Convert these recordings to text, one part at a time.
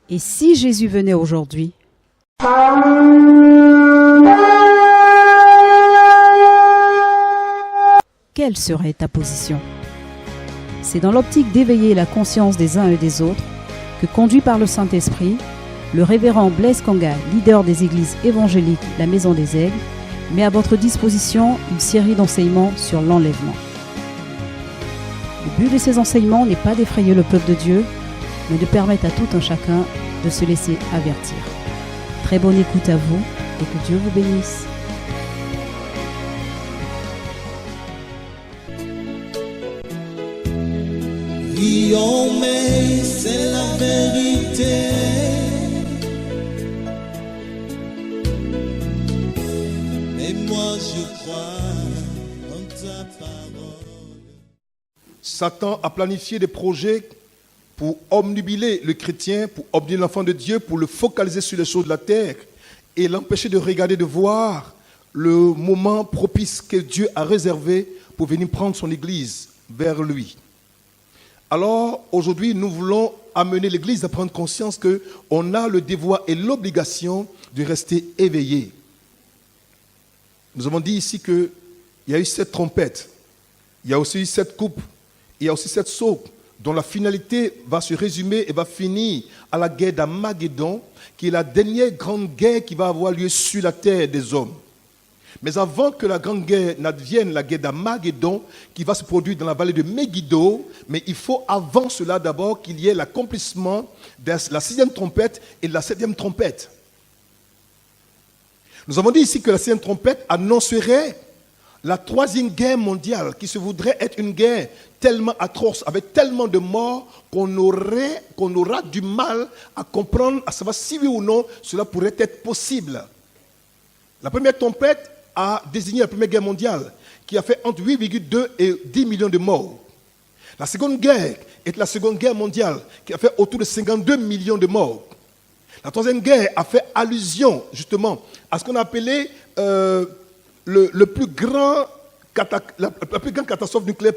Et si Jésus venait aujourd'hui? Quelle serait ta position? C'est dans l'optique d'éveiller la conscience des uns et des autres que, conduit par le Saint-Esprit, le révérend Blaise Konga, leader des églises évangéliques La Maison des Aigles, met à votre disposition une série d'enseignements sur l'enlèvement. Le but de ces enseignements n'est pas d'effrayer le peuple de Dieu, mais de permettre à tout un chacun de se laisser avertir. Très bonne écoute à vous et que Dieu vous bénisse. Vie en mai, c'est la vérité. Et moi je crois en ta parole. Satan a planifié des projets pour omnubiler le chrétien, pour obnubiler l'enfant de Dieu, pour le focaliser sur les choses de la terre et l'empêcher de regarder, de voir le moment propice que Dieu a réservé pour venir prendre son Église vers lui. Alors, aujourd'hui, nous voulons amener l'Église à prendre conscience qu'on a le devoir et l'obligation de rester éveillé. Nous avons dit ici qu'il y a eu 7 trompettes, il y a aussi eu 7 coupes, il y a aussi 7 sceaux, dont la finalité va se résumer et va finir à la guerre d'Armageddon, qui est la dernière grande guerre qui va avoir lieu sur la terre des hommes. Mais avant que la grande guerre n'advienne, la guerre d'Armageddon, qui va se produire dans la vallée de Megiddo, mais il faut avant cela d'abord qu'il y ait l'accomplissement de la 6e trompette et de la 7e trompette. Nous avons dit ici que la 6e trompette annoncerait la 3e guerre mondiale, qui se voudrait être une guerre tellement atroce, avec tellement de morts, qu'on aura du mal à comprendre, à savoir si oui ou non cela pourrait être possible. La première trompette a désigné la Première Guerre mondiale, qui a fait entre 8,2 et 10 millions de morts. La Seconde Guerre est la Seconde Guerre mondiale, qui a fait autour de 52 millions de morts. La Troisième Guerre a fait allusion, justement, à ce qu'on a appelé la plus grande catastrophe nucléaire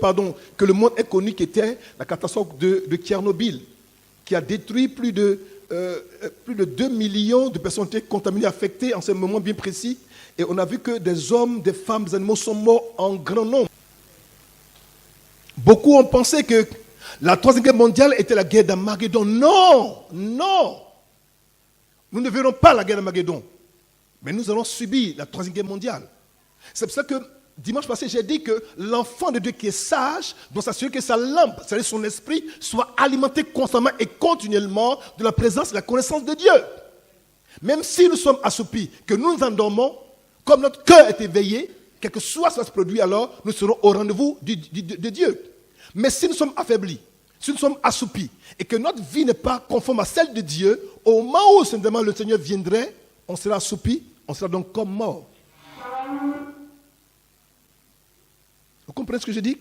que le monde ait connue, qui était la catastrophe de Tchernobyl, qui a détruit plus de 2 millions de personnes ont été contaminées, affectées en ce moment bien précis. Et on a vu que des hommes, des femmes, des animaux sont morts en grand nombre. Beaucoup ont pensé que la 3e guerre mondiale était la guerre d'Armageddon. Non, non. Nous ne verrons pas la guerre d'Armageddon. Mais nous allons subir la 3e guerre mondiale. C'est pour ça que dimanche passé, j'ai dit que l'enfant de Dieu qui est sage doit s'assurer que sa lampe, c'est-à-dire son esprit, soit alimenté constamment et continuellement de la présence et de la connaissance de Dieu. Même si nous sommes assoupis, que nous nous endormons, comme notre cœur est éveillé, quel que soit ce qui se produit, alors nous serons au rendez-vous de Dieu. Mais si nous sommes affaiblis, si nous sommes assoupis, et que notre vie n'est pas conforme à celle de Dieu, au moment où simplement le Seigneur viendrait, on sera assoupi, on sera donc comme mort. Vous comprenez ce que je dis?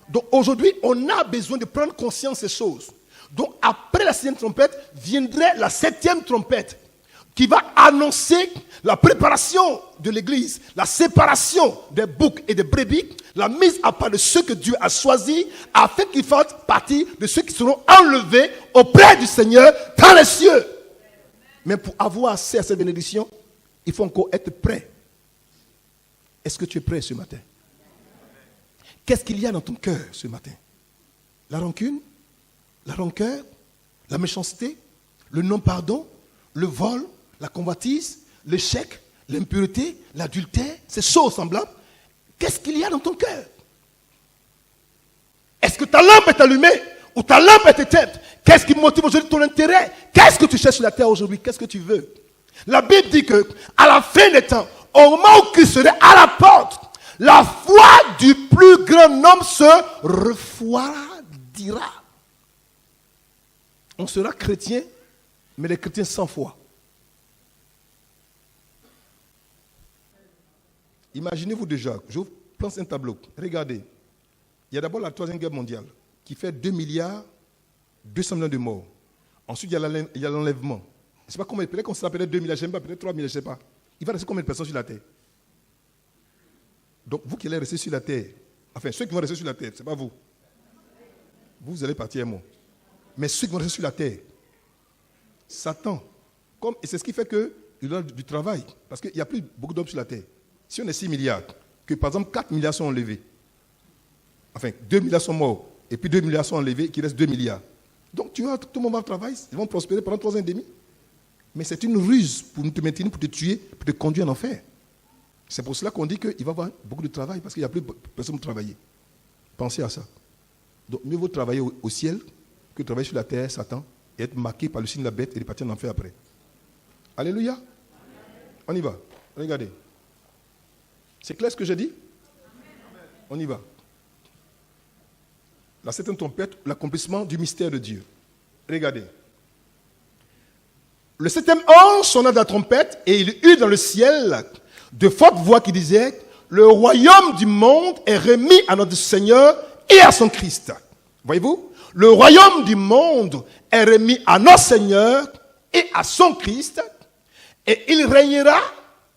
Donc aujourd'hui, on a besoin de prendre conscience de ces choses. Donc après la 6e trompette, viendrait la 7e trompette, qui va annoncer la préparation de l'Église, la séparation des boucs et des brebis, la mise à part de ceux que Dieu a choisis, afin qu'ils fassent partie de ceux qui seront enlevés auprès du Seigneur dans les cieux. Mais pour avoir accès à cette bénédiction, il faut encore être prêt. Est-ce que tu es prêt ce matin? Qu'est-ce qu'il y a dans ton cœur ce matin? La rancune, la rancœur, la méchanceté, le non-pardon, le vol, la convoitise, l'échec, l'impureté, l'adultère, ces choses semblables. Qu'est-ce qu'il y a dans ton cœur? Est-ce que ta lampe est allumée ou ta lampe est éteinte? Qu'est-ce qui motive aujourd'hui ton intérêt? Qu'est-ce que tu cherches sur la terre aujourd'hui? Qu'est-ce que tu veux? La Bible dit que à la fin des temps, au moment où Christ serait à la porte, la foi du plus grand nombre se refroidira. On sera chrétien, mais les chrétiens sans foi. Imaginez-vous déjà, je vous place un tableau. Regardez, il y a d'abord la 3e guerre mondiale qui fait 2 milliards 200 millions de morts. Ensuite, il y a l'enlèvement. Je ne sais pas comment, peut-être qu'on s'appelait 2 milliards, je ne sais pas, peut-être 3 milliards, je ne sais pas. Il va rester combien de personnes sur la terre? Donc, vous qui allez rester sur la terre, enfin, ceux qui vont rester sur la terre, ce n'est pas vous. Vous allez partir un mot. Mais ceux qui vont rester sur la terre, Satan, et c'est ce qui fait qu'il a du travail, parce qu'il n'y a plus beaucoup d'hommes sur la terre. Si on est 6 milliards, que par exemple 4 milliards sont enlevés, enfin 2 milliards sont morts, et puis 2 milliards sont enlevés, qu'il reste 2 milliards. Donc tu vois, tout le monde va travailler, ils vont prospérer pendant 3 ans et demi. Mais c'est une ruse pour te maintenir, pour te tuer, pour te conduire en enfer. C'est pour cela qu'on dit qu'il va y avoir beaucoup de travail, parce qu'il n'y a plus personne pour travailler. Pensez à ça. Donc mieux vaut travailler au ciel que travailler sur la terre, Satan, et être marqué par le signe de la bête et de partir en enfer après. Alléluia. On y va. Regardez. C'est clair ce que j'ai dit? On y va. La septième trompette, l'accomplissement du mystère de Dieu. Regardez. Le septième ange sonna de la trompette et il eut dans le ciel de fortes voix qui disaient: le royaume du monde est remis à notre Seigneur et à son Christ. Voyez-vous? Le royaume du monde est remis à notre Seigneur et à son Christ, et il régnera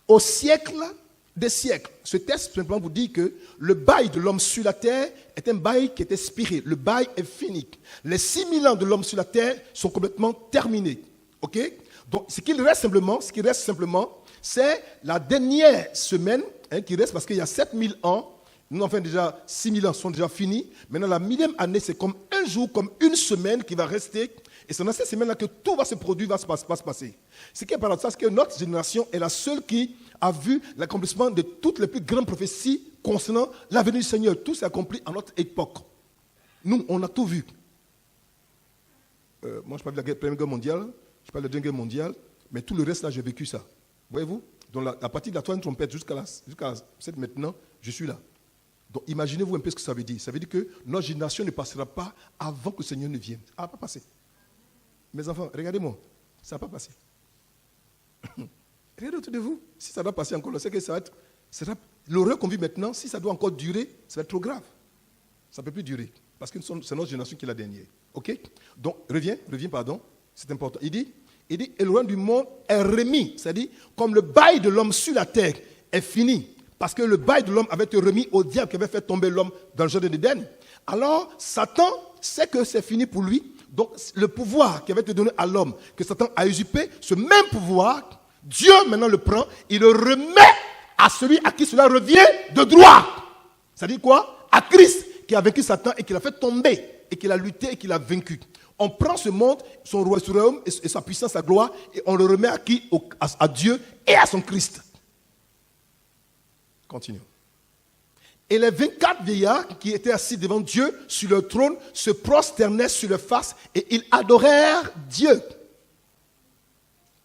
au siècle des siècles. Ce texte simplement vous dit que le bail de l'homme sur la terre est un bail qui est expiré. Le bail est fini. Les 6000 ans de l'homme sur la terre sont complètement terminés. Ok? Donc, ce qui reste simplement, c'est la dernière semaine qui reste, parce qu'il y a 7000 ans. Nous, enfin, déjà, 6000 ans sont déjà finis. Maintenant, la 1000e année, c'est comme un jour, comme une semaine qui va rester. Et c'est dans cette semaine-là que tout va se produire, va se passer. Ce qui est paradoxal, c'est que notre génération est la seule qui a vu l'accomplissement de toutes les plus grandes prophéties concernant l'avenir du Seigneur. Tout s'est accompli à notre époque. Nous, on a tout vu. Moi, je parle de la Première Guerre mondiale, je parle de la Deuxième Guerre mondiale, mais tout le reste, là, j'ai vécu ça. Voyez-vous? Donc, à partir de la troisième trompette jusqu'à cette maintenant, je suis là. Donc, imaginez-vous un peu ce que ça veut dire. Ça veut dire que notre génération ne passera pas avant que le Seigneur ne vienne. Ça ne va pas passer. Mes enfants, regardez-moi. Ça ne va pas passer. Regardez autour de vous. Si ça doit passer encore, c'est que ça va être... L'horreur qu'on vit maintenant, si ça doit encore durer, ça va être trop grave. Ça ne peut plus durer. Parce que c'est notre génération qui est la dernière. OK? Donc, reviens, pardon. C'est important. Il dit, et le royaume du monde est remis. C'est-à-dire, comme le bail de l'homme sur la terre est fini. Parce que le bail de l'homme avait été remis au diable qui avait fait tomber l'homme dans le jardin d'Éden. Alors, Satan sait que c'est fini pour lui. Donc, le pouvoir qui avait été donné à l'homme, que Satan a usurpé, ce même pouvoir, Dieu maintenant le prend, il le remet à celui à qui cela revient de droit. C'est-à-dire quoi? À Christ, qui a vaincu Satan et qui l'a fait tomber, et qui l'a lutté et qui l'a vaincu. On prend ce monde, son royaume et sa puissance, sa gloire, et on le remet à qui? À Dieu et à son Christ. Continuons. Et les 24 vieillards qui étaient assis devant Dieu sur leur trône se prosternaient sur leur face et ils adorèrent Dieu.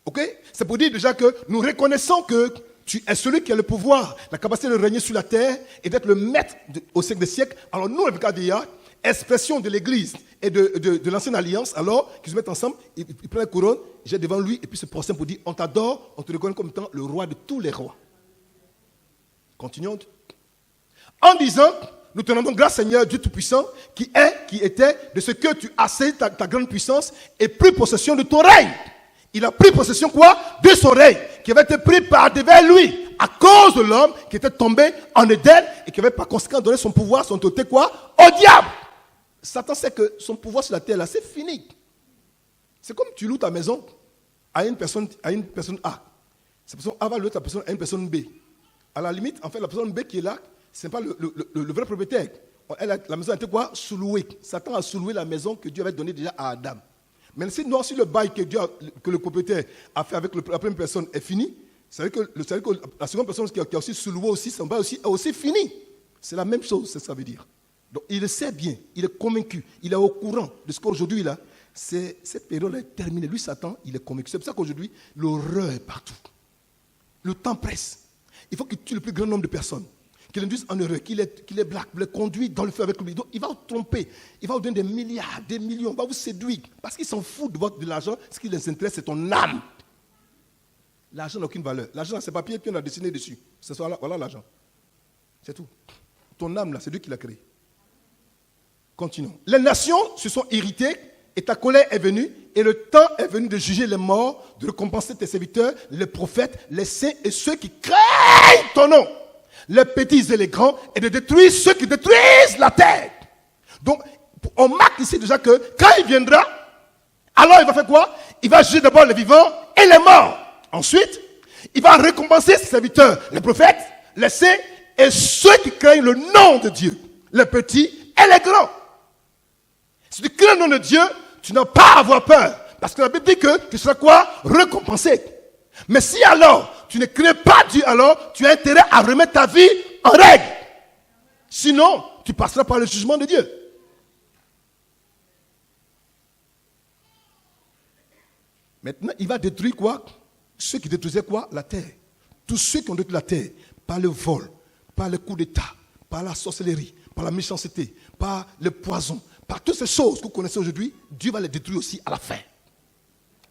Ok? C'est pour dire déjà que nous reconnaissons que tu es celui qui a le pouvoir, la capacité de régner sur la terre et d'être le maître au siècle des siècles. Alors nous, les 24 vieillards, expression de l'Église et de l'ancienne alliance, alors qu'ils se mettent ensemble, ils prennent la couronne, ils jettent devant lui et puis se prosternent pour dire: on t'adore, on te reconnaît comme étant le roi de tous les rois. Continuons. En disant: nous te rendons grâce, Seigneur Dieu Tout-Puissant, qui était de ce que tu as saisi ta grande puissance et pris possession de ton règne. Il a pris possession quoi? De son règne, qui avait été pris par devers lui, à cause de l'homme qui était tombé en Éden et qui avait par conséquent donné son pouvoir, son autorité quoi? Au diable. Satan sait que son pouvoir sur la terre là, c'est fini. C'est comme tu loues ta maison à une personne A. Cette personne A va louer ta personne à une personne B. À la limite, en fait, la personne B qui est là, ce n'est pas le vrai propriétaire. La maison a été quoi? Sous-louée. Satan a sous-loué la maison que Dieu avait donnée déjà à Adam. Mais si le bail que le propriétaire a fait avec la première personne est fini, ça veut dire que la seconde personne qui a aussi sous-loué aussi, son bail est aussi fini. C'est la même chose, c'est ce que ça veut dire. Donc il le sait bien, il est convaincu, il est au courant de ce qu'aujourd'hui là, cette période est terminée. Lui, Satan, il est convaincu. C'est pour ça qu'aujourd'hui, l'horreur est partout. Le temps presse. Il faut qu'il tue le plus grand nombre de personnes, qu'il induise en erreur, qu'il est black, qu'il les conduit dans le feu avec lui. Donc, il va vous tromper, il va vous donner des milliards, des millions, il va vous séduire. Parce qu'il s'en fout de l'argent, ce qui les intéresse, c'est ton âme. L'argent n'a aucune valeur. L'argent, c'est papier qu'on a dessiné dessus. Voilà l'argent. C'est tout. Ton âme, là, c'est Dieu qui l'a créé. Continuons. Les nations se sont irritées et ta colère est venue et le temps est venu de juger les morts, de récompenser tes serviteurs, les prophètes, les saints et ceux qui craignent ton nom, les petits et les grands, et de détruire ceux qui détruisent la terre. Donc, on marque ici déjà que quand il viendra, Alors il va faire quoi? Il va juger d'abord les vivants et les morts. Ensuite, il va récompenser ses serviteurs, les prophètes, les saints et ceux qui craignent le nom de Dieu, les petits et les grands. Si tu crains le nom de Dieu, tu n'as pas à avoir peur. Parce que la Bible dit que tu seras quoi? Récompensé. Mais si alors tu ne crains pas Dieu, alors tu as intérêt à remettre ta vie en règle. Sinon, tu passeras par le jugement de Dieu. Maintenant, il va détruire quoi? Ceux qui détruisaient quoi? La terre. Tous ceux qui ont détruit la terre par le vol, par le coup d'État, par la sorcellerie, par la méchanceté, par le poison, par toutes ces choses que vous connaissez aujourd'hui, Dieu va les détruire aussi à la fin.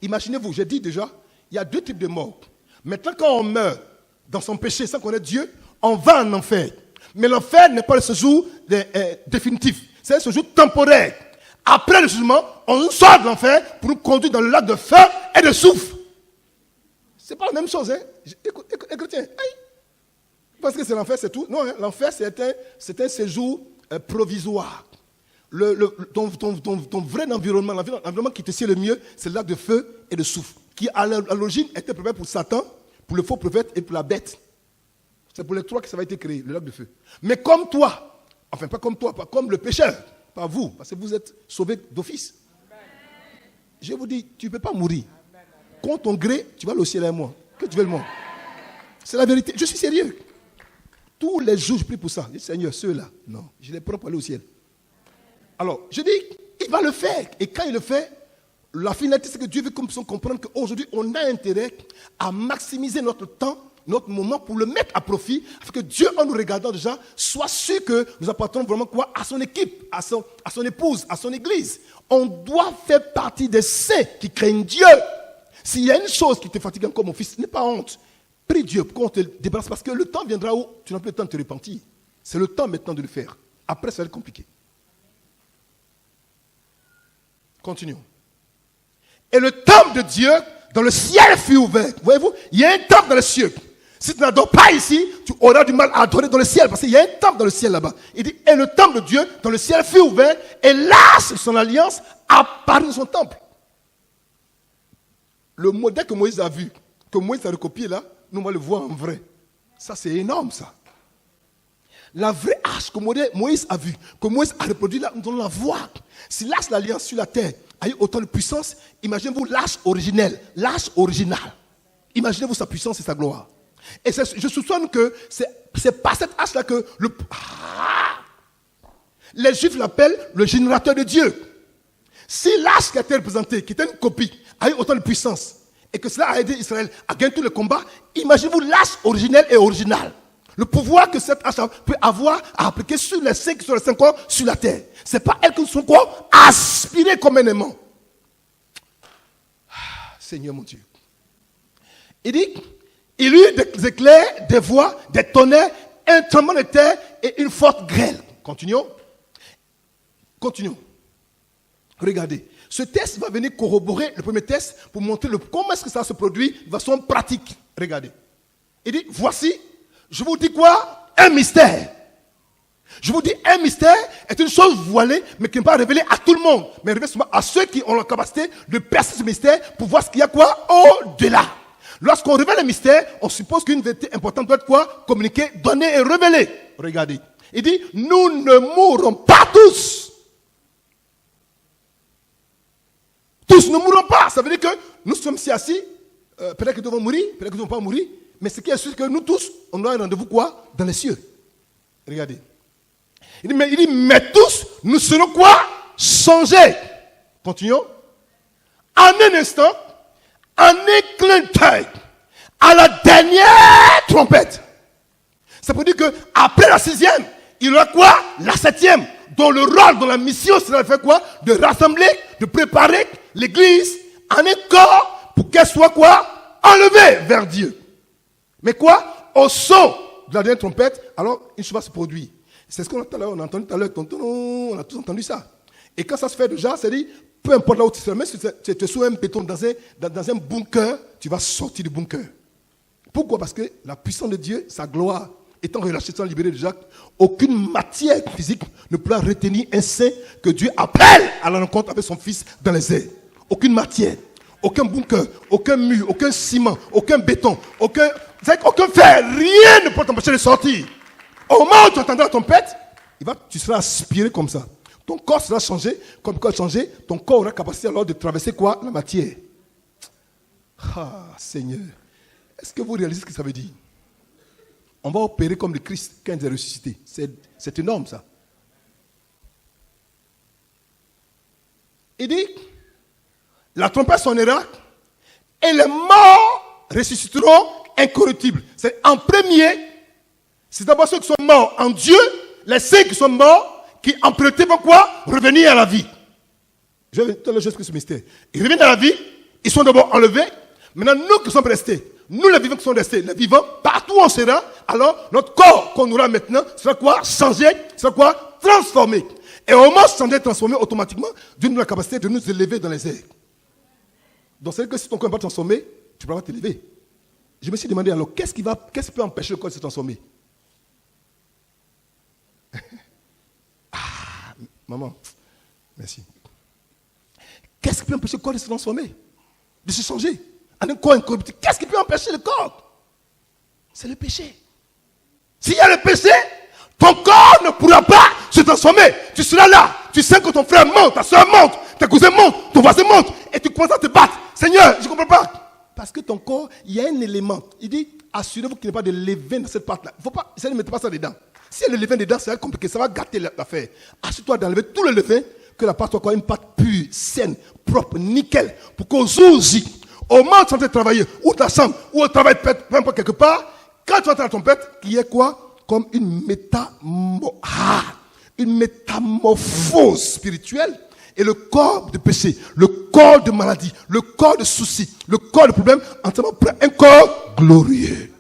Imaginez-vous, j'ai dit déjà, il y a deux types de morts. Maintenant, quand on meurt dans son péché sans connaître Dieu, on va en enfer. Mais l'enfer n'est pas le séjour définitif, c'est un séjour temporaire. Après le jugement, on sort de l'enfer pour nous conduire dans le lac de feu et de soufre. C'est pas la même chose, hein? Écoutez, parce que c'est l'enfer, c'est tout. Non, hein? L'enfer, c'est un séjour provisoire. Ton vrai environnement, l'environnement qui te sied le mieux, c'est le lac de feu et de soufre, qui à l'origine était préparé pour Satan, pour le faux prophète et pour la bête. C'est pour les trois que ça va être créé, le lac de feu. Mais comme toi, enfin pas comme toi, pas comme le pécheur, pas vous, parce que vous êtes sauvés d'office. Je vous dis, tu ne peux pas mourir. Contre ton gré, tu vas aller au ciel avec moi. Que tu veux le monde. C'est la vérité. Je suis sérieux. Tous les jours, je prie pour ça. Je dis, Seigneur, ceux-là, non, je les prends pour aller au ciel. Alors, je dis, il va le faire. Et quand il le fait, la finalité, c'est que Dieu veut comprendre qu'aujourd'hui, on a intérêt à maximiser notre temps, notre moment, pour le mettre à profit, afin que Dieu, en nous regardant déjà, soit sûr que nous apportons vraiment quoi? À son équipe, à son épouse, à son église. On doit faire partie des saints qui craignent Dieu. S'il y a une chose qui te fatigue encore, mon fils, n'aie pas honte. Prie Dieu pour qu'on te débarrasse, parce que le temps viendra où tu n'as plus le temps de te repentir. C'est le temps maintenant de le faire. Après, ça va être compliqué. Continuons. Et le temple de Dieu dans le ciel fut ouvert. Voyez-vous, il y a un temple dans le ciel. Si tu n'adores pas ici, tu auras du mal à adorer dans le ciel, parce qu'il y a un temple dans le ciel là-bas. Il dit, et le temple de Dieu dans le ciel fut ouvert, et là, son alliance apparut dans son temple. Le modèle que Moïse a vu, que Moïse a recopié là, nous on va le voir en vrai. Ça, c'est énorme, ça. La vraie arche que Moïse a vue, que Moïse a reproduit là, nous allons la voir. Si l'arche de l'alliance sur la terre a eu autant de puissance, imaginez-vous l'arche originelle, l'arche originale. Imaginez-vous sa puissance et sa gloire. Et je soupçonne que c'est pas cette arche-là que les Juifs l'appellent le générateur de Dieu. Si l'arche qui a été représentée, qui était une copie, a eu autant de puissance, et que cela a aidé Israël à gagner tous les combats, imaginez-vous l'arche originelle et originale. Le pouvoir que cette arche peut avoir à appliquer sur les 5 corps sur la terre. Ce n'est pas elle qui sont quoi? Aspirée comme un aimant. Seigneur mon Dieu. Il dit, il eut des éclairs, des voix, des tonnerres, un tremblement de terre et une forte grêle. Continuons. Regardez. Ce test va venir corroborer le premier test pour montrer comment est-ce que ça se produit de façon pratique. Regardez. Il dit, voici, je vous dis quoi? Un mystère. Je vous dis, un mystère est une chose voilée, mais qui n'est pas révélée à tout le monde, mais révélée seulement à ceux qui ont la capacité de percer ce mystère pour voir ce qu'il y a quoi au-delà. Lorsqu'on révèle un mystère, on suppose qu'une vérité importante doit être quoi? Communiquée, donnée et révélée. Regardez. Il dit, nous ne mourrons pas tous. Tous ne mourront pas. Ça veut dire que nous sommes si assis, peut-être que nous devons mourir, peut-être que nous ne devons pas mourir, mais ce qui est sûr, c'est que nous tous, on a un rendez-vous quoi? Dans les cieux. Regardez. Il dit, mais tous, nous serons quoi? Changés. Continuons. En un instant, en un clin d'œil, à la dernière trompette. Ça veut dire qu'après la 6e, il y aura quoi? La 7e, dont le rôle, dont la mission, c'est de faire quoi? De rassembler, de préparer l'église en un corps pour qu'elle soit quoi? Enlevée vers Dieu. Mais quoi? Au son de la dernière trompette, alors une chose va se produire. C'est ce qu'on entend là, on a entendu tout à l'heure, on a tous entendu ça. Et quand ça se fait déjà, c'est-à-dire, peu importe là où tu seras, même si tu es sous un béton, dans un bunker, tu vas sortir du bunker. Pourquoi? Parce que la puissance de Dieu, sa gloire, étant relâchée, étant libérée déjà, aucune matière physique ne pourra retenir un saint que Dieu appelle à la rencontre avec son Fils dans les airs. aucune matière, aucun bunker, aucun mur, aucun ciment, aucun béton, aucun fer, rien ne peut t'empêcher de sortir. Au moment où tu entendras la trompette, tu seras aspiré comme ça. Ton corps sera changé, comme le corps est changé, ton corps aura capacité alors de traverser quoi? La matière. Ah, Seigneur, est-ce que vous réalisez ce que ça veut dire? On va opérer comme le Christ quand il est ressuscité. C'est énorme ça. Il dit, la trompette sonnera et les morts ressusciteront incorruptibles. C'est en premier, c'est d'abord ceux qui sont morts en Dieu, les saints qui sont morts, qui en priorité vont quoi? Revenir à la vie. Je vais te dire juste que ce mystère. Ils reviennent à la vie, ils sont d'abord enlevés. Maintenant, nous qui sommes restés, nous les vivants qui sont restés, les vivants, partout où on sera, alors notre corps qu'on aura maintenant sera quoi? Changé, sera quoi? Transformé. Et au moment où changé, transformé, automatiquement, Dieu nous a la capacité de nous élever dans les airs. Donc c'est-à-dire que si ton corps n'est pas transformé, tu ne pourras pas t'élever. Je me suis demandé alors, qu'est-ce qui peut empêcher le corps de se transformer? Ah, maman, merci. Qu'est-ce qui peut empêcher le corps de se transformer? De se changer? En un corps incorruptible. Qu'est-ce qui peut empêcher le corps? C'est le péché. S'il y a le péché, ton corps ne pourra pas se transformer. Tu seras là. Tu sais que ton frère monte, ta soeur monte, tes cousins montent, ton voisin monte. Et tu commences à te battre. Seigneur, je ne comprends pas. Parce que ton corps, il y a un élément. Il dit, assurez-vous qu'il n'y ait pas de levain dans cette partie-là. Il ne faut pas, ne mettez pas ça dedans. Si il y a le levain dedans, ça va être compliqué. Ça va gâter l'affaire. Assure-toi d'enlever tout le levain, que la pâte soit quoi? Une pâte pure, saine, propre, nickel. Pour qu'au jour J, au moment où tu es en train de travailler, ou ta chambre, ou au travail, peu importe quelque part, quand tu entends la trompette, il y a quoi? Comme une métamorphose spirituelle. Et le corps de péché, le corps de maladie, le corps de soucis, le corps de problème, entièrement prend un corps glorieux.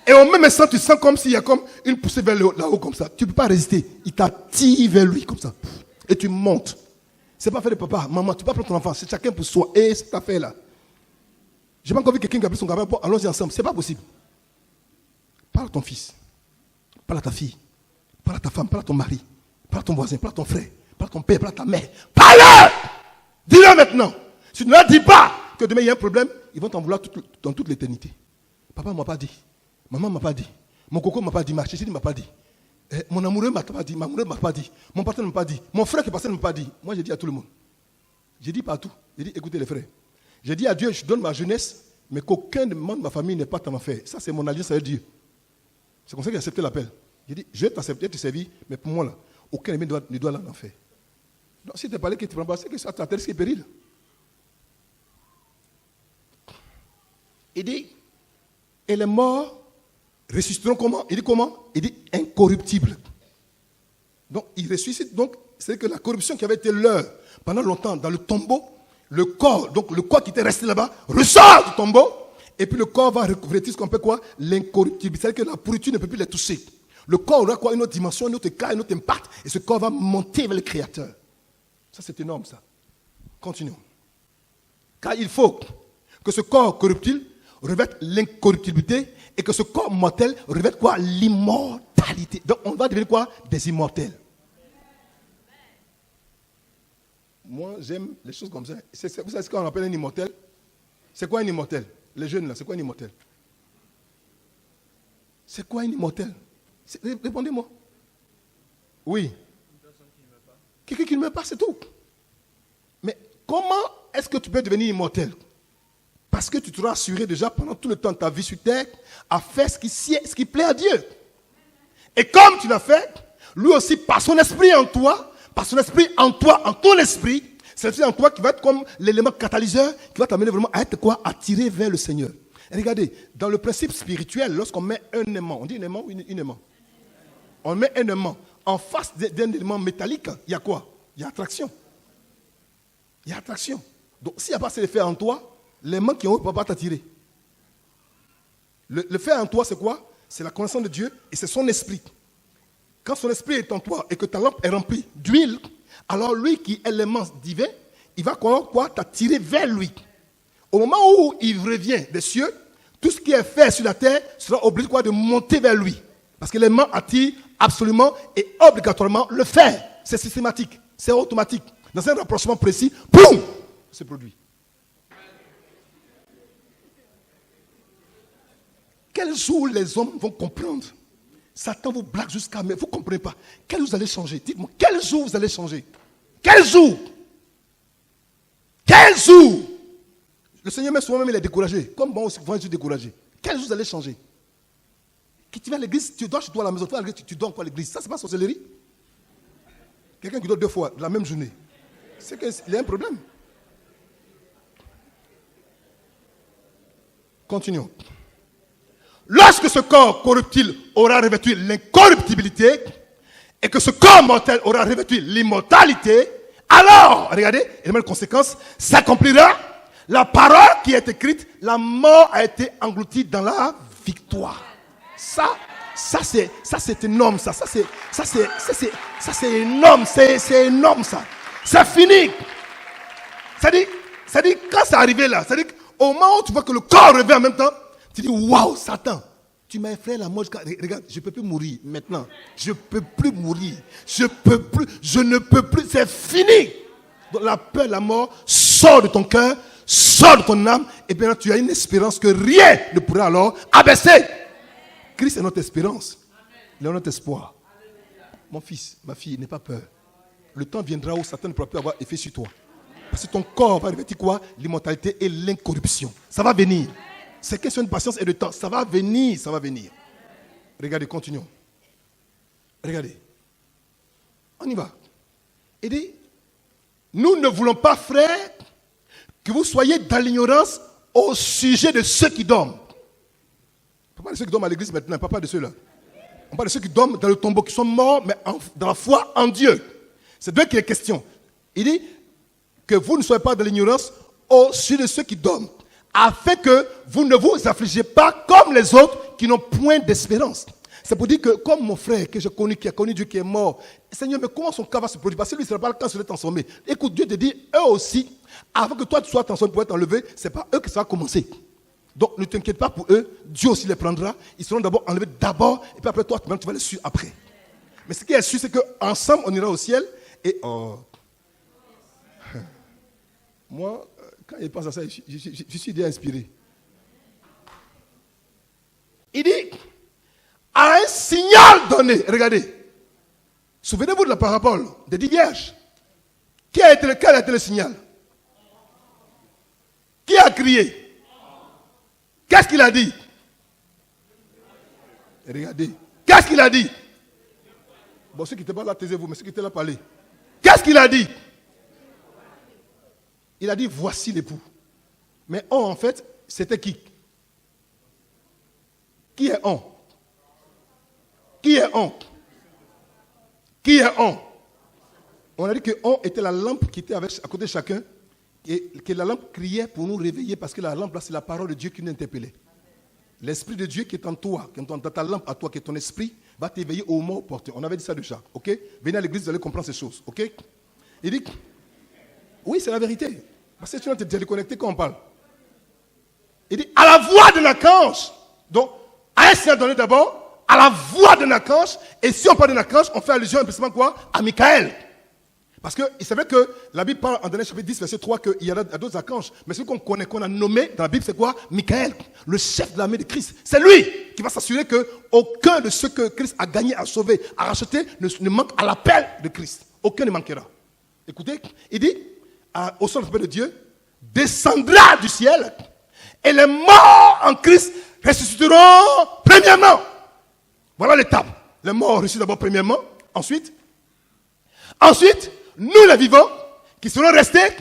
Et au même instant, tu sens comme s'il y a comme une poussée vers là-haut comme ça. Tu ne peux pas résister. Il t'attire vers lui comme ça. Et tu montes. C'est pas fait de papa, maman, tu ne peux pas prendre ton enfant. C'est chacun pour soi. Et cette affaire-là. Je n'ai pas encore vu quelqu'un qui a pris son gamin. Allons-y ensemble. Ce n'est pas possible. Parle à ton fils. Parle à ta fille. Parle à ta femme. Parle à ton mari. Parle à ton voisin. Parle à ton frère. Parle à ton père. Parle à ta mère. Parle! Dis-le maintenant. Si tu ne leur dis pas que demain il y a un problème, ils vont t'en vouloir dans toute l'éternité. Papa ne m'a pas dit. Maman ne m'a pas dit. Mon coco ne m'a pas dit. Ma chérie ne m'a pas dit. Mon amoureux ne m'a pas dit. Ma amoureuse ne m'a pas dit. Mon partenaire ne m'a pas dit. Mon frère qui passait ne m'a pas dit. Moi, j'ai dit à tout le monde. J'ai dit partout. J'ai dit, écoutez les frères. J'ai dit à Dieu, je donne ma jeunesse, mais qu'aucun membre de ma famille n'ait pas ta affaire. Ça, c'est mon alliance avec Dieu. C'est comme ça qu'il a accepté l'appel. J'ai dit, je vais t'accepter, te servir, mais pour moi, là, aucun ne doit aller en enfer. Donc, si tu n'as pas que tu ne prends pas, c'est que ça t'attend risque et péril. Il dit, et les morts ressusciteront comment? Il dit comment? Il dit incorruptible. Donc, il ressuscite. Donc, c'est que la corruption qui avait été leur pendant longtemps dans le tombeau, le corps qui était resté là-bas, ressort du tombeau, et puis le corps va revêtir ce qu'on appelle quoi? L'incorruptibilité. C'est-à-dire que la pourriture ne peut plus les toucher. Le corps aura quoi? Une autre dimension, une autre éclat, une autre impact, et ce corps va monter vers le Créateur. Ça, c'est énorme, ça. Continuons. Car il faut que ce corps corruptible revête l'incorruptibilité, et que ce corps mortel revête quoi? L'immortalité. Donc, on va devenir quoi? Des immortels. Moi, j'aime les choses comme ça. Vous savez ce qu'on appelle un immortel? C'est quoi un immortel? Les jeunes là, c'est quoi un immortel? C'est quoi un immortel? Répondez-moi. Oui. Quelqu'un qui ne meurt pas, c'est tout. Mais comment est-ce que tu peux devenir immortel? Parce que tu t'auras assuré déjà pendant tout le temps de ta vie sur terre à faire ce qui plaît à Dieu. Et comme tu l'as fait, lui aussi, par son esprit en toi, en ton esprit, c'est l'esprit en toi qui va être comme l'élément catalyseur qui va t'amener vraiment à être quoi? Attiré vers le Seigneur. Et regardez, dans le principe spirituel, lorsqu'on met un aimant, on dit un aimant ou une aimant? On met un aimant en face d'un élément métallique, il y a quoi? Il y a attraction. Il y a attraction. Donc s'il n'y a pas cet effet en toi, l'aimant qui est en haut ne peut pas t'attirer. Le fait en toi, c'est quoi? C'est la connaissance de Dieu et c'est son esprit. Quand son esprit est en toi et que ta lampe est remplie d'huile, alors lui qui est l'aimant divin, il va quoi? T'attirer vers lui. Au moment où il revient des cieux, tout ce qui est fait sur la terre sera obligé quoi? De monter vers lui. Parce que l'aimant attire absolument et obligatoirement le fer. C'est systématique, c'est automatique. Dans un rapprochement précis, boum! se produit. Quel jour les hommes vont comprendre? Satan vous blague jusqu'à... Mais vous ne comprenez pas. Quel jour vous allez changer? Dites-moi, quel jour vous allez changer? Quel jour? Quel jour? Le Seigneur met souvent même il est découragé. Comme moi aussi, je suis découragé. Quel jour vous allez changer? Quand tu vas à l'église, tu dors chez toi à la maison, tu dors quoi à l'église? Ça, c'est pas sorcellerie? Quelqu'un qui dort 2 fois la même journée, c'est qu'il y a un problème. Continuons. Lorsque ce corps corruptible aura revêtu l'incorruptibilité et que ce corps mortel aura revêtu l'immortalité, alors, regardez, et même conséquence, s'accomplira la parole qui est écrite, la mort a été engloutie dans la victoire. Ça c'est énorme, ça c'est énorme, c'est énorme ça. C'est fini. Ça dit quand c'est arrivé là, ça dit au moment où tu vois que le corps revient en même temps, tu dis waouh Satan, tu m'as effrayé la mort. Regarde, je ne peux plus mourir maintenant. Je ne peux plus mourir. Je ne peux plus. C'est fini. Donc la peur, la mort sort de ton cœur, sort de ton âme, et bien tu as une espérance que rien ne pourra alors abaisser. Christ est notre espérance. Il est notre espoir. Mon fils, ma fille, n'aie pas peur. Le temps viendra où Satan ne pourra plus avoir effet sur toi. Parce que ton corps va revêtir quoi? L'immortalité et l'incorruption. Ça va venir. C'est question de patience et de temps. Ça va venir, ça va venir. Regardez, continuons. Regardez. On y va. Il dit, nous ne voulons pas, frères, que vous soyez dans l'ignorance au sujet de ceux qui dorment. On parle de ceux qui dorment à l'église maintenant, on ne parle pas de ceux-là. On parle de ceux qui dorment dans le tombeau, qui sont morts, mais dans la foi en Dieu. C'est d'eux qu'il est question. Il dit que vous ne soyez pas dans l'ignorance au sujet de ceux qui dorment, afin que vous ne vous affligez pas comme les autres qui n'ont point d'espérance. C'est pour dire que comme mon frère que j'ai connu, qui a connu Dieu, qui est mort, Seigneur, mais comment son cas va se produire? Parce que lui, ce n'est pas le cas de se transformer. Écoute, Dieu te dit, eux aussi, avant que toi tu sois transformé pour être enlevé, ce n'est pas eux que ça va commencer. Donc ne t'inquiète pas pour eux, Dieu aussi les prendra. Ils seront d'abord enlevés d'abord, et puis après toi, tu vas les suivre après. Mais ce qui est sûr, c'est qu'ensemble, on ira au ciel. Et moi, quand il pense à ça, je suis déjà inspiré. Il dit, à un signal donné, regardez, souvenez-vous de la parabole des 10 vierges. Quel a été le signal? Qui a crié? Qu'est-ce qu'il a dit? Regardez. Qu'est-ce qu'il a dit? Bon, ceux qui n'étaient pas là, taisez-vous, mais ceux qui étaient là, parlez. Qu'est-ce qu'il a dit? Il a dit, voici l'époux. Mais on, en fait, c'était qui? Qui est on? Qui est on? Qui est on? On a dit que on était la lampe qui était à côté de chacun. Et que la lampe criait pour nous réveiller parce que la lampe là c'est la parole de Dieu qui nous interpellait. L'esprit de Dieu qui est en toi, qui est dans ta lampe à toi, qui est ton esprit, va t'éveiller au moment opportun. On avait dit ça déjà, ok? Venez à l'église, vous allez comprendre ces choses, ok? Il dit, oui c'est la vérité. Parce que tu vas te déconnecter quand on parle. Il dit, à la voix d'un archange. Donc, à un signal donné d'abord, à la voix d'un archange. Et si on parle d'un archange, on fait allusion implicitement quoi? À Michael. Parce qu'il savait que la Bible parle en Daniel chapitre 10, verset 3, qu'il y a d'autres archanges. Mais celui qu'on connaît, qu'on a nommé dans la Bible, c'est quoi? Michael, le chef de l'armée de Christ. C'est lui qui va s'assurer qu'aucun de ceux que Christ a gagné, a sauvé, a racheté, ne manque à l'appel de Christ. Aucun ne manquera. Écoutez, il dit, au son de l'appel de Dieu, descendra du ciel et les morts en Christ ressusciteront premièrement. Voilà l'étape. Les morts ressuscitent d'abord premièrement. Ensuite, nous les vivants, qui serons restés,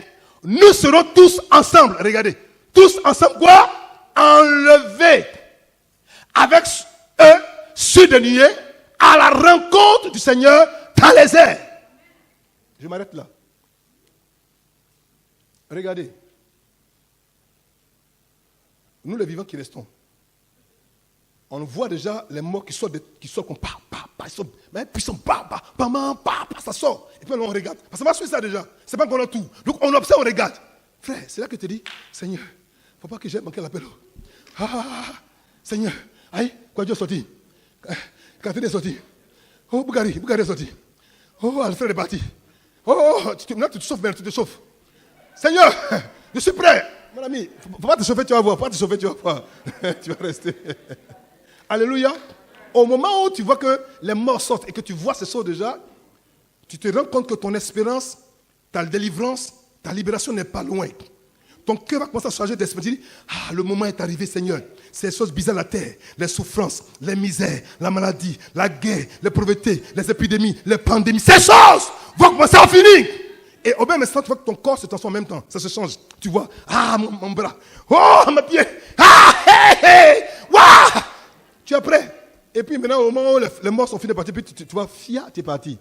nous serons tous ensemble. Regardez. Tous ensemble quoi? Enlevés. Avec eux, sur des nuées, à la rencontre du Seigneur dans les airs. Je m'arrête là. Regardez. Nous les vivants qui restons, on voit déjà les morts qui sortent comme ils sont ça sort. Et puis on regarde. Parce que ça va suivre ça déjà. C'est pas qu'on a tout. Donc on observe, on regarde. Frère, c'est là que tu dis, Seigneur, il ne faut pas que j'ai manqué l'appel. Seigneur, aïe, quoi Dieu est sorti? Catherine est sorti. Oh, Bougari est sorti. Oh, Alfred est parti. Oh, tu te sauves, tu te sauves. Seigneur, je suis prêt. Mon ami, faut pas te chauffer, tu vas voir. Faut pas te chauffer, tu vas voir. Tu vas rester. Alléluia. Au moment où tu vois que les morts sortent et que tu vois ces choses déjà, tu te rends compte que ton espérance, ta délivrance, ta libération n'est pas loin. Ton cœur va commencer à changer d'esprit. Tu dis, ah, le moment est arrivé, Seigneur. Ces choses bizarres de la terre, les souffrances, les misères, la maladie, la guerre, les pauvretés, les épidémies, les pandémies, ces choses vont commencer à finir. Et au même instant, tu vois que ton corps se transforme en même temps. Ça se change. Tu vois, ah, mon bras. Oh, mes pieds. Ah, hey, hey. Waouh. Tu es prêt. Et puis maintenant, au moment où les morts sont finis de partir, puis tu vois, fia, tu es parti.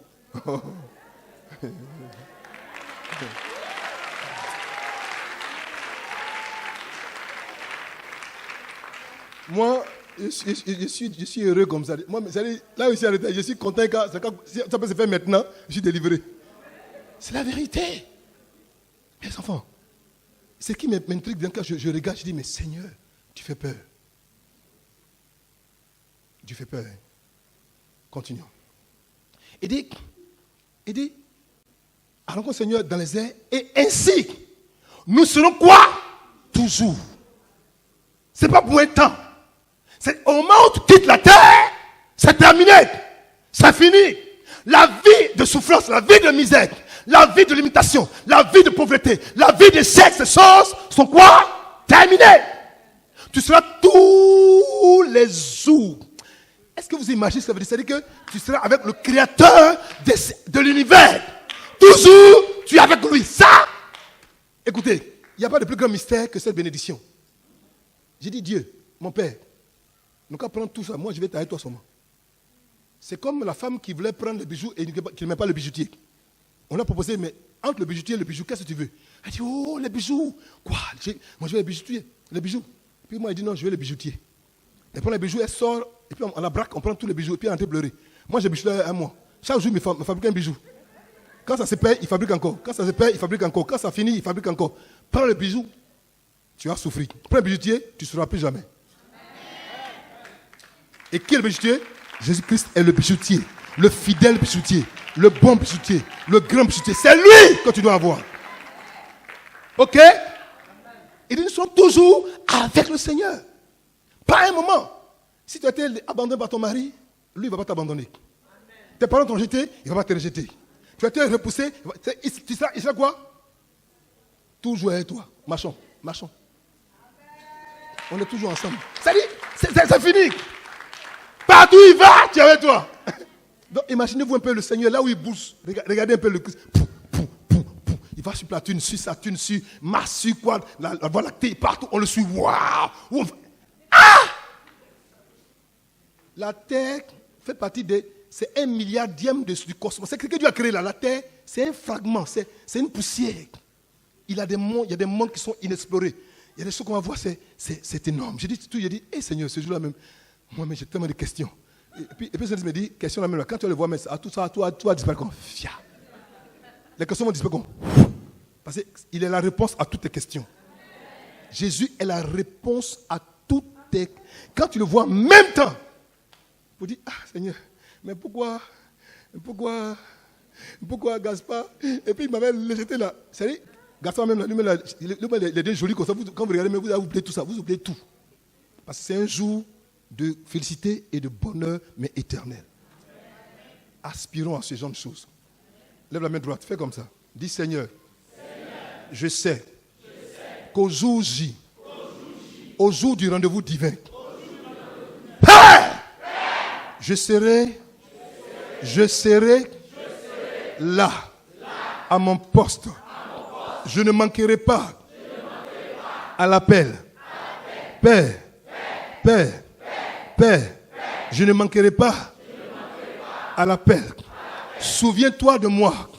Moi, je suis heureux comme ça. Moi, là où je suis arrêté, je suis content quand ça peut se faire maintenant, je suis délivré. C'est la vérité. Mes enfants, ce qui m'intrigue quand je regarde, je dis, mais Seigneur, tu fais peur. Tu fais peur. Continuons. Il dit, allons Seigneur dans les airs, et ainsi, nous serons quoi? Toujours. C'est pas pour un temps. C'est au moment où tu quittes la terre, c'est terminé. C'est fini. La vie de souffrance, la vie de misère, la vie de limitation, la vie de pauvreté, la vie de sexe, ces choses sont quoi? Terminées. Tu seras tous les jours. Est-ce que vous imaginez ce que ça veut dire? C'est-à-dire que tu seras avec le créateur de l'univers. Toujours, tu es avec lui. Ça, écoutez, il n'y a pas de plus grand mystère que cette bénédiction. J'ai dit, Dieu, mon Père, nous allons prendre tout ça. Moi, je vais t'aider toi seulement. C'est comme la femme qui voulait prendre le bijou et qui ne met pas le bijoutier. On lui a proposé, mais entre le bijoutier et le bijou, qu'est-ce que tu veux? Elle dit, oh, les bijoux. Quoi? Moi, je veux les bijoutiers, les bijoux. Puis moi, elle dit, non, je veux les bijoutiers. Elle prend les bijoux, elle sort, et puis on la braque, on prend tous les bijoux, et puis elle est en train de pleurer. Moi, j'ai bijoux un mois. Chaque jour, il me fabrique un bijou. Quand ça se paye, il fabrique encore. Quand ça se paye, il fabrique encore. Quand ça finit, il fabrique encore. Prends le bijou, tu vas souffrir. Prends le bijoutier, tu ne sauras plus jamais. Et qui est le bijoutier? Jésus-Christ est le bijoutier, le fidèle bijoutier, le bon bijoutier, le grand bijoutier. C'est lui que tu dois avoir. Ok? Et nous sommes toujours avec le Seigneur. Pas un moment. Si tu as été abandonné par ton mari, lui, il ne va pas t'abandonner. Tes parents t'ont jeté, il ne va pas te rejeter. Tu as été repoussé, il sera quoi? Toujours avec toi. Marchons. On est toujours ensemble. Ça dit, c'est fini. Partout où il va, tu es avec toi. Donc imaginez-vous un peu le Seigneur, là où il bouge. Regardez un peu le Christ. Il va sur Platine, sur Saturne, sur Mars, sur quoi, la Voie lactée, partout, on le suit. Waouh! Ah! La Terre fait partie c'est 1 milliardième du cosmos. C'est ce que Dieu a créé là. La Terre, c'est un fragment, c'est une poussière. Il y a des mondes qui sont inexplorés. Il y a des choses qu'on va voir, c'est énorme. J'ai dit, hé Seigneur, ce jour-là même, moi-même j'ai tellement de questions. Et puis le Seigneur me dit, question la même là, quand tu vas le voir, mais tout ça, tout va disparaître comme fia. Les questions vont disparaître comme. Parce qu'il est la réponse à toutes tes questions. Jésus est la réponse à toutes tes. Quand tu le vois en même temps, vous dites, ah Seigneur, mais pourquoi Gaspard? Et puis il m'avait jeté là. Vous savez, Gaspard même, lui-même, il est joli comme ça. Quand vous regardez, mais vous oubliez tout ça, vous oubliez tout. Parce que c'est un jour de félicité et de bonheur, mais éternel. Aspirons à ce genre de choses. Lève la main droite, fais comme ça. Dis Seigneur, je sais qu'au jour J, au jour du rendez-vous divin, je serai là, à mon poste. Je ne manquerai pas à l'appel. Père, je ne manquerai pas à l'appel. Souviens-toi de moi,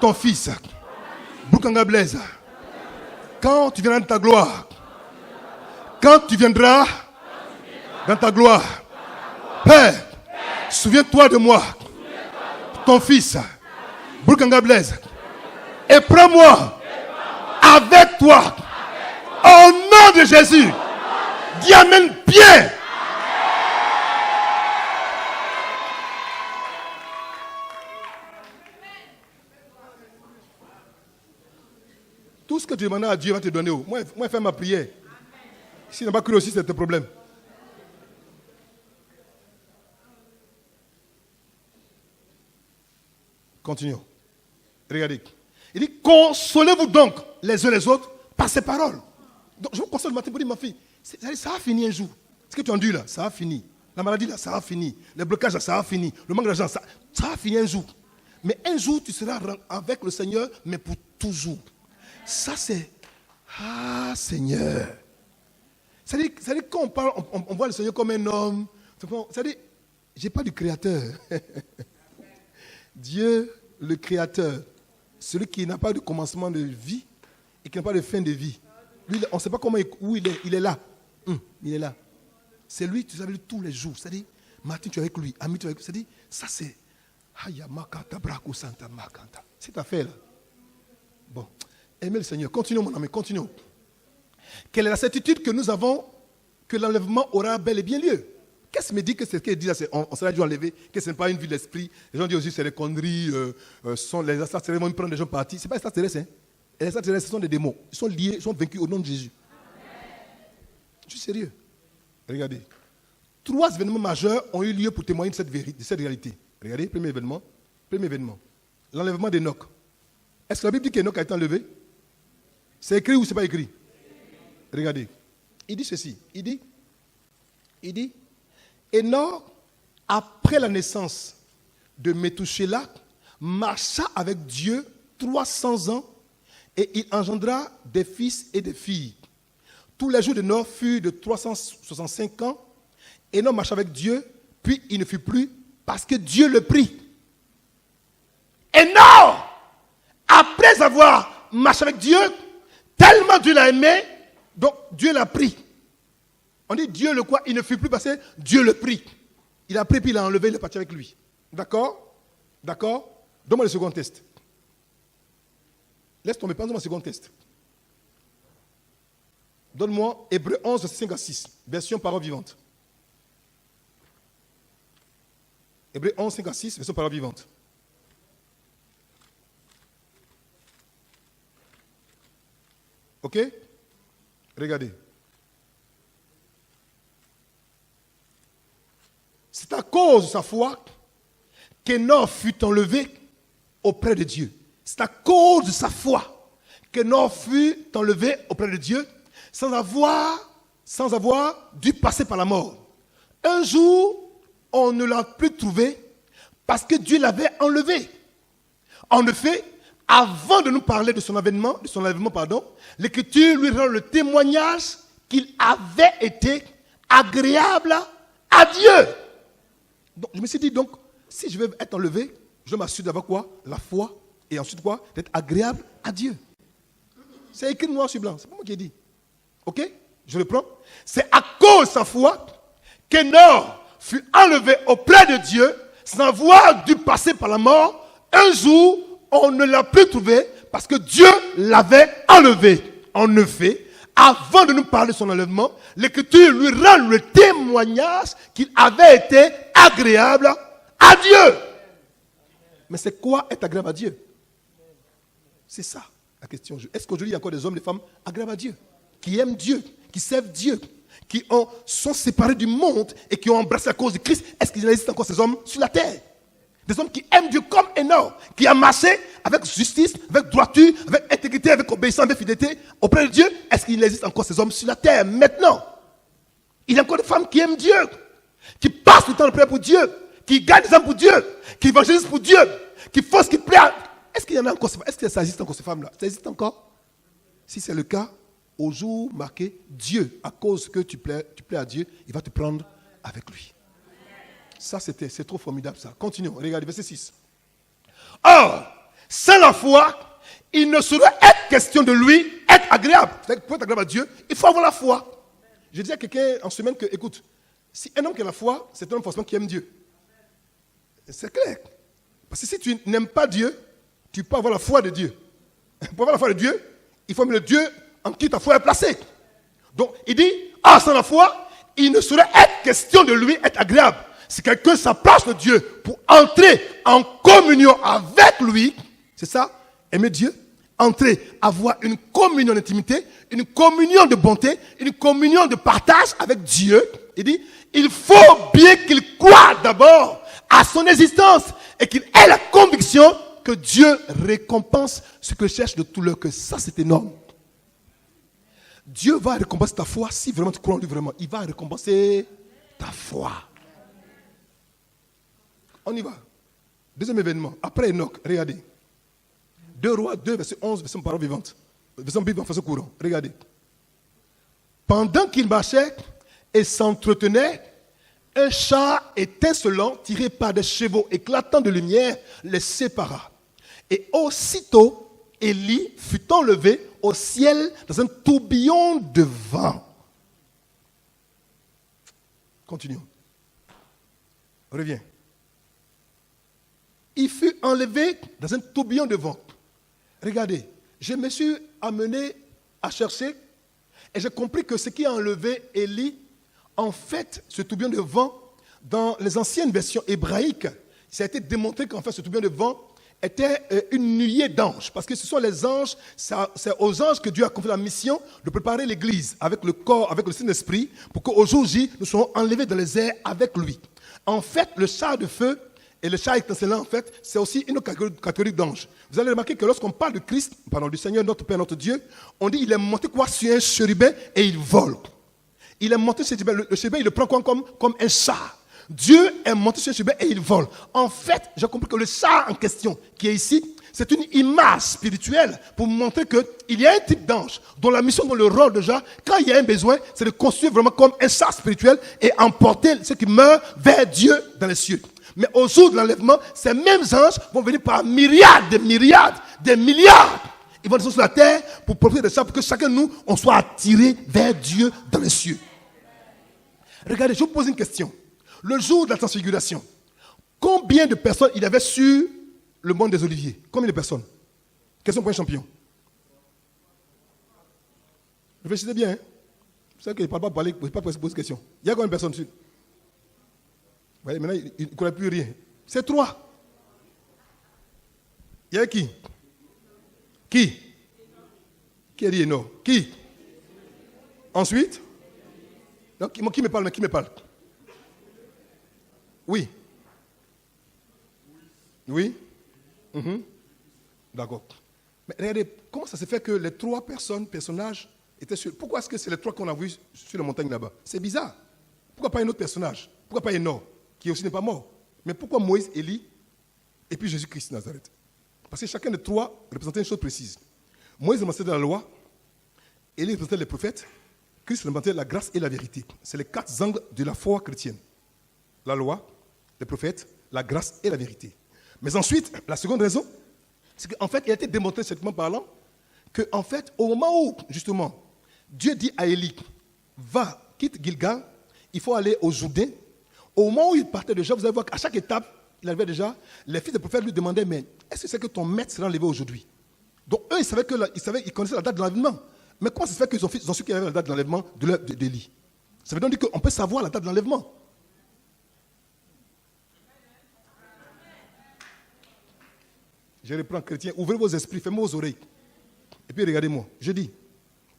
ton fils, Boukanga Blaise. Quand tu viendras dans ta gloire, quand tu viendras dans ta gloire, Père, souviens-toi de moi, ton fils, Boukanga Blaise, et prends-moi avec toi, au nom de Jésus. Dis amen bien. que tu demandes à Dieu, il va te donner. Moi, fais ma prière. S'il n'a pas cru aussi, c'est un problème. Continuons. Regardez. Il dit, consolez-vous donc les uns les autres par ces paroles. Donc, je vous console le matin pour dire, ma fille, ça va finir un jour. Ce que tu enduis là, ça va finir. La maladie là, ça va finir. Les blocages là, ça va finir. Le manque d'argent, ça va finir un jour. Mais un jour, tu seras avec le Seigneur, mais pour toujours. Ça, c'est... Ah, Seigneur. C'est-à-dire quand on parle, on voit le Seigneur comme un homme. C'est-à-dire, je n'ai pas du Créateur. Dieu, le Créateur, celui qui n'a pas de commencement de vie et qui n'a pas de fin de vie. Lui, on ne sait pas où il est. Il est là. Il est là. C'est lui, tu savais, tous les jours. C'est-à-dire, matin, tu es avec lui. Ami, tu es avec lui. C'est-à-dire, ça c'est... Cette affaire-là. Bon. Aimez le Seigneur. Continuons, mon ami, continuons. Quelle est la certitude que nous avons que l'enlèvement aura bel et bien lieu? Qu'est-ce qui me dit que c'est ce qu'il dit là, on sera dû enlever, que ce n'est pas une vie d'esprit? Les gens disent aussi que c'est des conneries, les extraterrestres vont prendre des gens partis. Ce n'est pas extraterrestres, hein. Les extraterrestres, ce sont des démons. Ils sont liés, ils sont vaincus au nom de Jésus. Je suis sérieux. Regardez. 3 événements majeurs ont eu lieu pour témoigner de cette vérité, de cette réalité. Regardez, premier événement. L'enlèvement d'Enoch. Est-ce que la Bible dit qu'Enoch a été enlevé? C'est écrit ou ce n'est pas écrit? Regardez. Il dit ceci. Il dit, Enoch, après la naissance de Métouchéla, marcha avec Dieu 300 ans et il engendra des fils et des filles. Tous les jours d'Enoch furent de 365 ans. Enoch marcha avec Dieu, puis il ne fut plus parce que Dieu le prit. Enoch, après avoir marché avec Dieu, tellement Dieu l'a aimé, donc Dieu l'a pris. On dit Dieu le quoi? Il ne fut plus parce que Dieu le prit. Il a pris, puis il l'a enlevé, il est parti avec lui. D'accord? D'accord? Donne-moi le second test. Laisse tomber, prends-moi le second test. Donne-moi Hébreux 11, 5 à 6, version parole vivante. Hébreux 11, 5 à 6, version parole vivante. Ok? Regardez. C'est à cause de sa foi qu'Enoch fut enlevé auprès de Dieu. C'est à cause de sa foi qu'Enoch fut enlevé auprès de Dieu sans avoir dû passer par la mort. Un jour, on ne l'a plus trouvé parce que Dieu l'avait enlevé. En effet, avant de nous parler de son enlèvement, l'Écriture lui rend le témoignage qu'il avait été agréable à Dieu. Donc, je me suis dit, donc, si je veux être enlevé, je dois m'assurer d'avoir quoi? La foi. Et ensuite quoi? D'être agréable à Dieu. C'est écrit noir sur blanc. C'est pas moi qui ai dit. Ok? Je reprends. C'est à cause de sa foi qu'Enoch fut enlevé auprès de Dieu sans avoir dû passer par la mort. Un jour, on ne l'a plus trouvé parce que Dieu l'avait enlevé. En effet, avant de nous parler de son enlèvement, l'Écriture lui rend le témoignage qu'il avait été agréable à Dieu. Mais c'est quoi être agréable à Dieu? C'est ça la question. Est-ce qu'aujourd'hui il y a encore des hommes et des femmes agréables à Dieu, qui aiment Dieu, qui servent Dieu, qui sont séparés du monde et qui ont embrassé la cause de Christ? Est-ce qu'il existe encore ces hommes sur la terre? Des hommes qui aiment Dieu comme Enoch, qui a marché avec justice, avec droiture, avec intégrité, avec obéissance, avec fidélité auprès de Dieu. Est-ce qu'il existe encore ces hommes sur la terre maintenant? Il y a encore des femmes qui aiment Dieu, qui passent le temps de prière pour Dieu, qui gagnent des âmes pour Dieu, qui évangélisent pour Dieu, qui font ce qui plaît. Est-ce qu'il y en a encore? Est-ce que ça existe encore ces femmes-là? Ça existe encore? Si c'est le cas, au jour marqué, Dieu, à cause que tu plais à Dieu, il va te prendre avec lui. Ça, c'est trop formidable, ça. Continuons. Regardez, verset 6. Or, sans la foi, il ne saurait être question de lui être agréable. Pour être agréable à Dieu, il faut avoir la foi. Je dis à quelqu'un en semaine que, écoute, si un homme qui a la foi, c'est un homme forcément qui aime Dieu. C'est clair. Parce que si tu n'aimes pas Dieu, tu peux avoir la foi de Dieu. Pour avoir la foi de Dieu, il faut aimer le Dieu en qui ta foi est placée. Donc, il dit, sans la foi, il ne saurait être question de lui être agréable. Si quelqu'un s'approche de Dieu pour entrer en communion avec lui, c'est ça, aimer Dieu, entrer, avoir une communion d'intimité, une communion de bonté, une communion de partage avec Dieu, il dit, il faut bien qu'il croie d'abord à son existence et qu'il ait la conviction que Dieu récompense ce que cherche de tout leur cœur. Ça, c'est énorme. Dieu va récompenser ta foi si vraiment tu crois en lui vraiment. Il va récompenser ta foi. On y va. Deuxième événement. Après Enoch, regardez. 2 Rois 2, verset 11, verset parole vivante. Verset Bible en façon courant. Regardez. Pendant qu'il marchait et s'entretenait, un char étincelant, tiré par des chevaux éclatants de lumière, les sépara. Et aussitôt, Élie fut enlevé au ciel dans un tourbillon de vent. Continuons. Reviens. Il fut enlevé dans un tourbillon de vent. Regardez, je me suis amené à chercher et j'ai compris que ce qui a enlevé Élie, en fait, ce tourbillon de vent, dans les anciennes versions hébraïques, ça a été démontré qu'en fait, ce tourbillon de vent était une nuée d'anges. Parce que ce sont les anges, c'est aux anges que Dieu a confié la mission de préparer l'église avec le corps, avec le Saint-Esprit, pour qu'au jour J, nous serons enlevés dans les airs avec lui. En fait, le char de feu et le char étincelant, en fait, c'est aussi une catégorie d'anges. Vous allez remarquer que lorsqu'on parle de Christ, pardon, du Seigneur, notre Père, notre Dieu, on dit il est monté quoi sur un chérubin et il vole. Il est monté sur le chérubin, il le prend comme un char. Dieu est monté sur le chérubin et il vole. En fait, j'ai compris que le char en question qui est ici, c'est une image spirituelle pour montrer qu'il y a un type d'ange dont la mission, dont le rôle déjà, quand il y a un besoin, c'est de construire vraiment comme un char spirituel et emporter ceux qui meurent vers Dieu dans les cieux. Mais au jour de l'enlèvement, ces mêmes anges vont venir par myriades, des milliards. Ils vont descendre sur la terre pour profiter de ça, pour que chacun de nous, on soit attiré vers Dieu dans les cieux. Regardez, je vous pose une question. Le jour de la transfiguration, combien de personnes il y avait sur le mont des Oliviers? Combien de personnes? Question pour un champion. Réfléchissez bien. Hein? Vous savez qu'il ne parle pas parler, il ne peut pas poser de questions. Il y a combien de personnes dessus? Vous voyez, maintenant, il ne connaît plus rien. C'est 3. Il y a qui? Qui a dit non? Qui? Ensuite? Donc, qui me parle? Oui. Oui. D'accord. Mais regardez, comment ça se fait que les 3 personnages étaient sur... Pourquoi est-ce que c'est les 3 qu'on a vus sur la montagne là-bas? C'est bizarre. Pourquoi pas un autre personnage? Pourquoi pas Enoch, qui aussi n'est pas mort? Mais pourquoi Moïse, Élie, et puis Jésus-Christ de Nazareth? Parce que chacun des 3 représentait une chose précise. Moïse représentait la loi, Élie représentait les prophètes, Christ représentait la grâce et la vérité. C'est les 4 angles de la foi chrétienne. La loi, les prophètes, la grâce et la vérité. Mais ensuite, la seconde raison, c'est qu'en fait, il a été démontré, certainement parlant, qu'en fait, au moment où, justement, Dieu dit à Élie, va, quitte Gilgal, il faut aller au Jourdain. Au moment où il partait déjà, vous allez voir qu'à chaque étape, il avait déjà, les fils des prophètes lui demandaient, mais est-ce que c'est que ton maître sera enlevé aujourd'hui? Donc eux, ils connaissaient la date de l'enlèvement. Mais comment ça se fait qu'ils ont su qu'il y avait la date de l'enlèvement d'Élie? Ça veut donc dire qu'on peut savoir la date de l'enlèvement. Je reprends, chrétien, ouvrez vos esprits, fermez vos oreilles. Et puis regardez-moi. Je dis,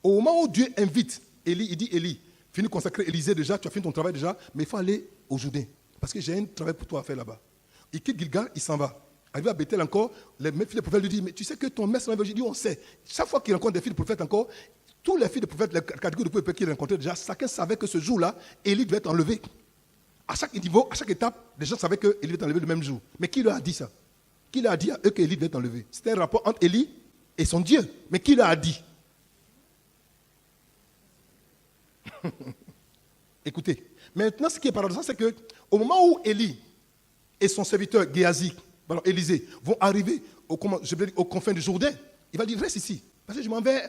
au moment où Dieu invite Élie, il dit, Élie, finis de consacrer Élysée déjà, tu as fini ton travail déjà, mais il faut aller au Jourdain. Parce que j'ai un travail pour toi à faire là-bas. Il quitte Gilgal, il s'en va. Arrivé à Bethel encore, les filles des prophètes lui disent, mais tu sais que ton maître, j'ai dit, on sait. Chaque fois qu'il rencontre des filles de prophètes encore, tous les filles de prophètes, les catégories de prophètes qu'il rencontrait déjà, chacun savait que ce jour-là, Élie devait être enlevé. À chaque niveau, à chaque étape, les gens savaient qu'Élie devait être enlevé le même jour. Mais qui leur a dit ça? Qui leur a dit à eux qu'Élie devait être enlevé? C'était un rapport entre Élie et son Dieu. Mais qui leur a dit? Écoutez, maintenant ce qui est paradoxal, c'est qu'au moment où Élie et son serviteur Géasi, Élisée, vont arriver aux confins du Jourdain, il va dire, reste ici. Parce que je m'en vais,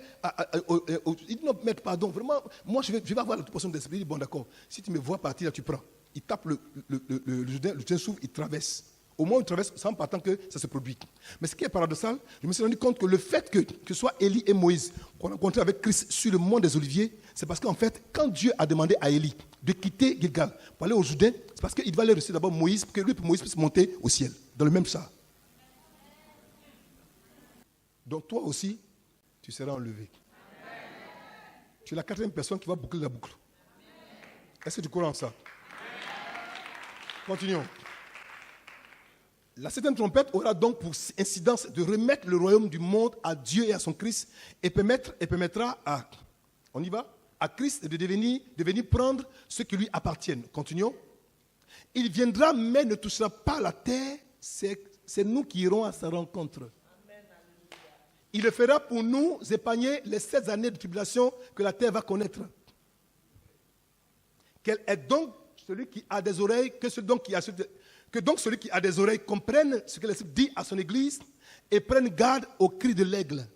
il dit, non, maître, pardon, vraiment, moi je vais avoir la portion d'esprit. Il dit, bon d'accord, si tu me vois partir, là tu prends. Il tape le Jourdain s'ouvre, il traverse. Au moins, il traverse sans partant que ça se produit. Mais ce qui est paradoxal, je me suis rendu compte que le fait que ce soit Élie et Moïse qu'on a rencontré avec Christ sur le mont des Oliviers, c'est parce qu'en fait, quand Dieu a demandé à Élie de quitter Gilgal pour aller au Jourdain, c'est parce qu'il va aller recevoir d'abord Moïse, pour que lui, Moïse puisse monter au ciel, dans le même char. Donc toi aussi, tu seras enlevé. Tu es la 4e personne qui va boucler la boucle. Est-ce que tu crois en ça? Continuons. La 7e trompette aura donc pour incidence de remettre le royaume du monde à Dieu et à son Christ et permettra à, on y va, à Christ de venir prendre ce qui lui appartiennent. Continuons. Il viendra mais ne touchera pas la terre, c'est nous qui irons à sa rencontre. Il le fera pour nous épargner les 7 années de tribulation que la terre va connaître. Quel est donc celui qui a des oreilles, que donc celui qui a des oreilles comprenne ce que l'Esprit dit à son Église et prenne garde au cri de l'aigle.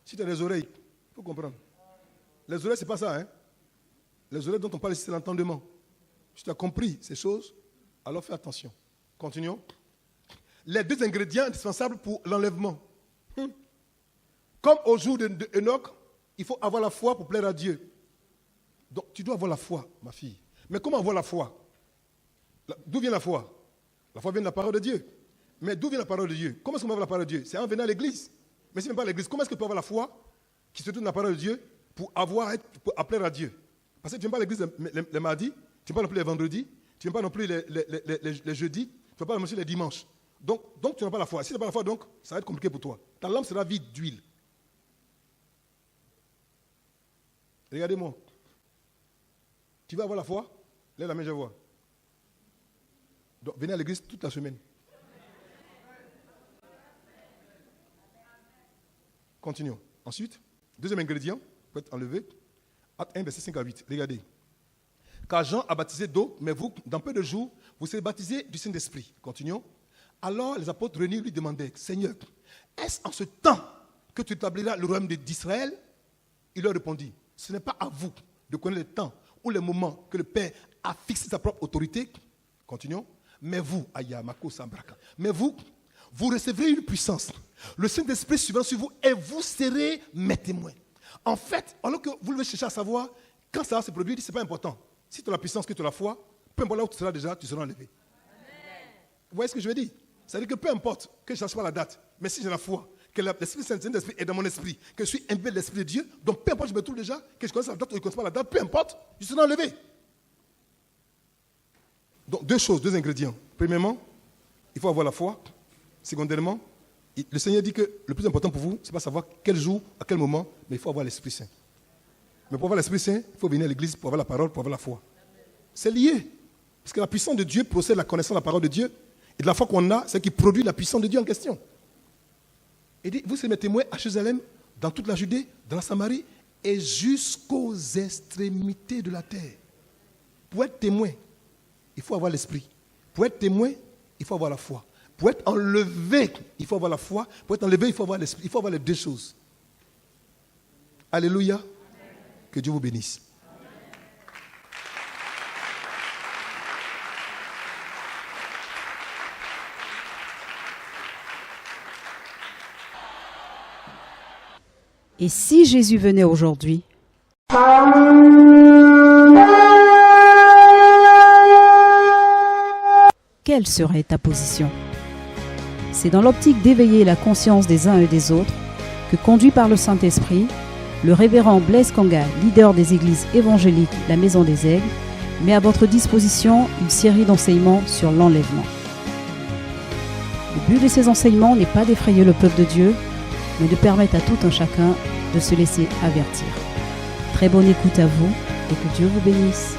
Si tu as des oreilles, il faut comprendre. Les oreilles, ce n'est pas ça. Hein? Les oreilles dont on parle ici, c'est l'entendement. Si tu as compris ces choses, alors fais attention. Continuons. Les 2 ingrédients indispensables pour l'enlèvement. Comme au jour d'Enoch, il faut avoir la foi pour plaire à Dieu. Donc, tu dois avoir la foi, ma fille. Mais comment avoir la foi? D'où vient la foi? La foi vient de la parole de Dieu. Mais d'où vient la parole de Dieu? Comment est-ce qu'on va avoir la parole de Dieu? C'est en venant à l'église. Mais si tu ne viens pas à l'église, comment est-ce que tu peux avoir la foi qui se trouve dans la parole de Dieu pour plaire à Dieu? Parce que tu ne viens pas à l'église les mardis, tu ne viens pas non plus les vendredis, tu ne viens pas non plus les jeudis, tu ne viens pas non plus les dimanches. Donc tu n'as pas la foi. Si tu n'as pas la foi, donc, ça va être compliqué pour toi. Ta lampe sera vide d'huile. Regardez-moi. Tu vas avoir la foi? Lève la main, je vois. Donc venez à l'église toute la semaine. Continuons. Ensuite, 2e ingrédient, peut être enlevé. Acte 1, verset 5 à 8. Regardez. Car Jean a baptisé d'eau, mais vous, dans peu de jours, vous serez baptisés du Saint-Esprit. Continuons. Alors les apôtres réunis lui demandaient, Seigneur, est-ce en ce temps que tu établiras le royaume d'Israël? Il leur répondit, ce n'est pas à vous de connaître le temps ou le moment que le Père a fixé sa propre autorité. Continuons. Mais vous, mais vous recevrez une puissance. Le Saint-Esprit suivant sur vous et vous serez mes témoins. En fait, alors que vous devez chercher à savoir quand ça va se produire, ce n'est pas important. Si tu as la puissance, que tu as la foi, peu importe là où tu seras déjà, tu seras enlevé. Vous voyez ce que je veux dire? C'est-à-dire que peu importe que je ne cherche pas la date, mais si j'ai la foi, que l'Esprit Saint-Esprit est dans mon esprit, que je suis imbibé de l'Esprit de Dieu, donc peu importe, je me trouve déjà, que je connaisse la date ou je ne connaisse pas la date, peu importe, je serai enlevé. Donc 2 choses, 2 ingrédients. Premièrement, il faut avoir la foi. Secondairement, le Seigneur dit que le plus important pour vous, ce n'est pas savoir quel jour, à quel moment, mais il faut avoir l'Esprit Saint. Mais pour avoir l'Esprit Saint, il faut venir à l'église pour avoir la parole, pour avoir la foi. C'est lié. Parce que la puissance de Dieu procède de la connaissance de la parole de Dieu. Et de la foi qu'on a, c'est qui produit la puissance de Dieu en question. Il dit, vous serez mes témoins à Jérusalem, dans toute la Judée, dans la Samarie, et jusqu'aux extrémités de la terre. Pour être témoin, il faut avoir l'esprit. Pour être témoin, il faut avoir la foi. Pour être enlevé, il faut avoir la foi. Pour être enlevé, il faut avoir l'esprit. Il faut avoir les 2 choses. Alléluia. Que Dieu vous bénisse. Et si Jésus venait aujourd'hui, quelle serait ta position? C'est dans l'optique d'éveiller la conscience des uns et des autres que, conduit par le Saint-Esprit, le révérend Blaise Conga, leader des églises évangéliques La Maison des Aigles, met à votre disposition une série d'enseignements sur l'enlèvement. Le but de ces enseignements n'est pas d'effrayer le peuple de Dieu, mais de permettre à tout un chacun de se laisser avertir. Très bonne écoute à vous et que Dieu vous bénisse.